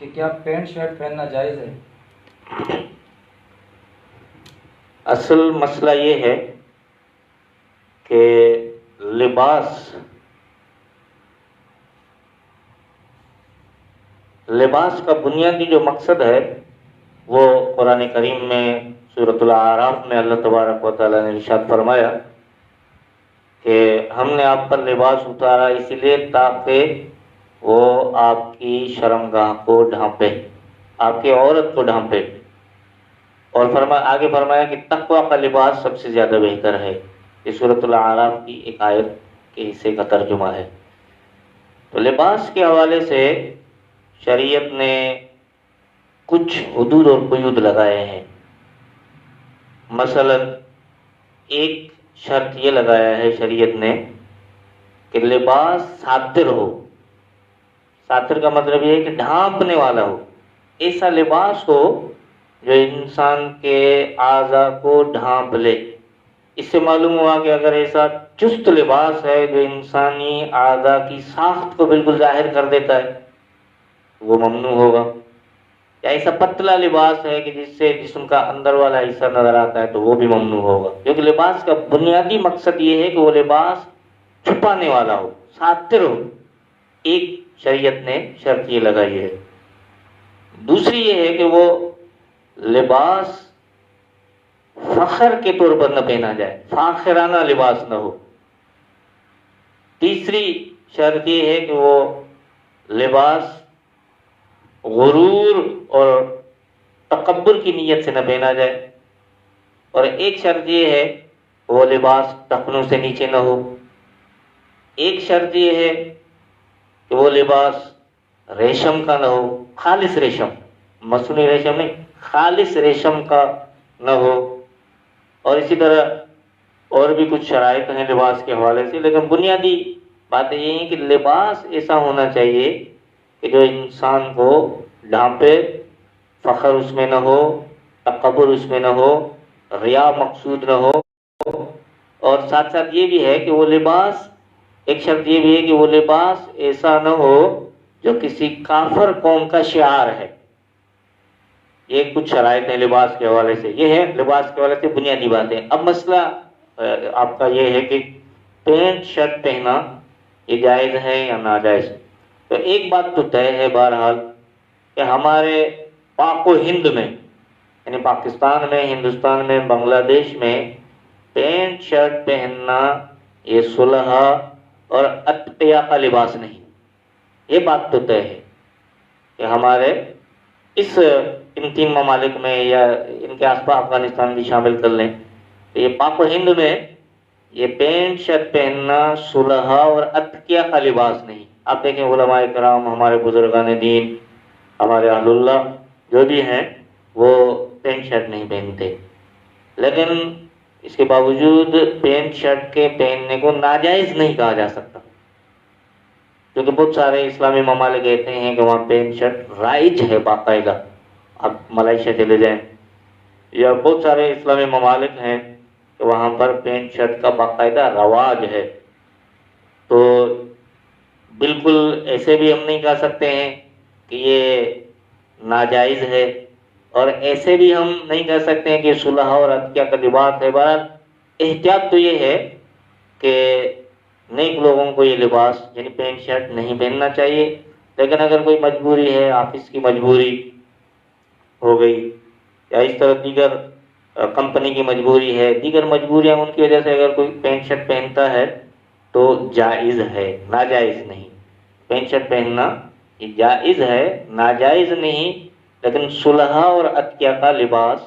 کہ کیا pant shirt پہننا جائز ہے؟ اصل مسئلہ یہ ہے کہ لباس کا بنیادی جو مقصد ہے وہ قرآن کریم میں سورۃ الاعراف میں اللہ تبارک و تعالیٰ نے ارشاد فرمایا کہ ہم نے آپ پر لباس اتارا اس لیے تاکہ وہ آپ کی شرمگاہ کو ڈھانپے، آپ کی عورت کو ڈھانپے، اور آگے فرمایا کہ تقوی کا لباس سب سے زیادہ بہتر ہے۔ یہ سورۃ الاعراف کی ایک آیت کے حصے کا ترجمہ ہے۔ تو لباس کے حوالے سے شریعت نے کچھ حدود اور قیود لگائے ہیں۔ مثلا ایک شرط یہ لگایا ہے شریعت نے کہ لباس ساتر ہو۔ ساتر کا مطلب یہ ہے کہ ڈھانپنے والا ہو، ایسا لباس ہو جو انسان کے اعضاء کو ڈھانپ لے۔ اس سے معلوم ہوا کہ اگر ایسا چست لباس ہے جو انسانی اعضاء کی ساخت کو بالکل ظاہر کر دیتا ہے وہ ممنوع ہوگا، یا ایسا پتلا لباس ہے کہ جس سے جسم کا اندر والا حصہ نظر آتا ہے تو وہ بھی ممنوع ہوگا، کیونکہ لباس کا بنیادی مقصد یہ ہے کہ وہ لباس چھپانے والا ہو، ساتر ہو۔ ایک شریعت نے شرط یہ لگائی ہے۔ دوسری یہ ہے کہ وہ لباس فخر کے طور پر نہ پہنا جائے، فاخرانہ لباس نہ ہو۔ تیسری شرط یہ ہے کہ وہ لباس غرور اور تکبر کی نیت سے نہ پہنا جائے، اور ایک شرط یہ ہے کہ وہ لباس ٹخنوں سے نیچے نہ ہو۔ ایک شرط یہ ہے کہ وہ لباس ریشم کا نہ ہو، خالص ریشم، مصنوعی ریشم نہیں، خالص ریشم کا نہ ہو۔ اور اسی طرح اور بھی کچھ شرائط ہیں لباس کے حوالے سے، لیکن بنیادی باتیں یہ ہیں کہ لباس ایسا ہونا چاہیے کہ جو انسان کو ڈھانپے، فخر اس میں نہ ہو، تکبر اس میں نہ ہو، ریا مقصود نہ ہو۔ اور ساتھ ساتھ یہ بھی ہے کہ وہ لباس، ایک شرط یہ بھی ہے کہ وہ لباس ایسا نہ ہو جو کسی کافر قوم کا شعار ہے۔ یہ کچھ شرائط ہیں لباس کے حوالے سے، یہ ہے لباس کے حوالے سے بنیادی باتیں۔ اب مسئلہ آپ کا یہ ہے کہ پینٹ شرٹ پہنا یہ جائز ہے یا ناجائز؟ تو ایک بات تو طے ہے بہرحال کہ ہمارے پاک و ہند میں، یعنی پاکستان میں، ہندوستان میں، بنگلہ دیش میں پینٹ شرٹ پہننا یہ صلح اور اتقیاء کا لباس نہیں۔ یہ بات تو طے ہے کہ ہمارے ان تین ممالک میں، یا ان کے آس پاس افغانستان بھی شامل کر لیں، تو یہ پاک و ہند میں یہ پینٹ شرٹ پہننا صلح اور اتقیاء کا لباس نہیں۔ آپ دیکھیں علماء کرام، ہمارے بزرگان دین، ہمارے اہل اللہ جو بھی ہیں وہ پینٹ شرٹ نہیں پہنتے، لیکن اس کے باوجود پینٹ شرٹ کے پہننے کو ناجائز نہیں کہا جا سکتا، کیونکہ بہت سارے اسلامی ممالک کہتے ہیں کہ وہاں پینٹ شرٹ رائج ہے باقاعدہ۔ آپ ملائیشیا چلے جائیں، یا بہت سارے اسلامی ممالک ہیں کہ وہاں پر پینٹ شرٹ کا باقاعدہ رواج ہے۔ تو بالکل ایسے بھی ہم نہیں کہہ سکتے ہیں کہ یہ ناجائز ہے، اور ایسے بھی ہم نہیں کہہ سکتے ہیں کہ صلح اور اتقیاء کا لباس ہے۔ بہرحال احتیاط تو یہ ہے کہ نیک لوگوں کو یہ لباس یعنی پینٹ شرٹ نہیں پہننا چاہیے، لیکن اگر کوئی مجبوری ہے، آفس کی مجبوری ہو گئی، یا اس طرح دیگر کمپنی کی مجبوری ہے، دیگر مجبوریاں، ان کی وجہ سے اگر کوئی پینٹ شرٹ پہنتا ہے تو جائز ہے، ناجائز نہیں۔ پینٹ شرٹ پہننا یہ جائز ہے، ناجائز نہیں، لیکن صلح اور اتقیاء کا لباس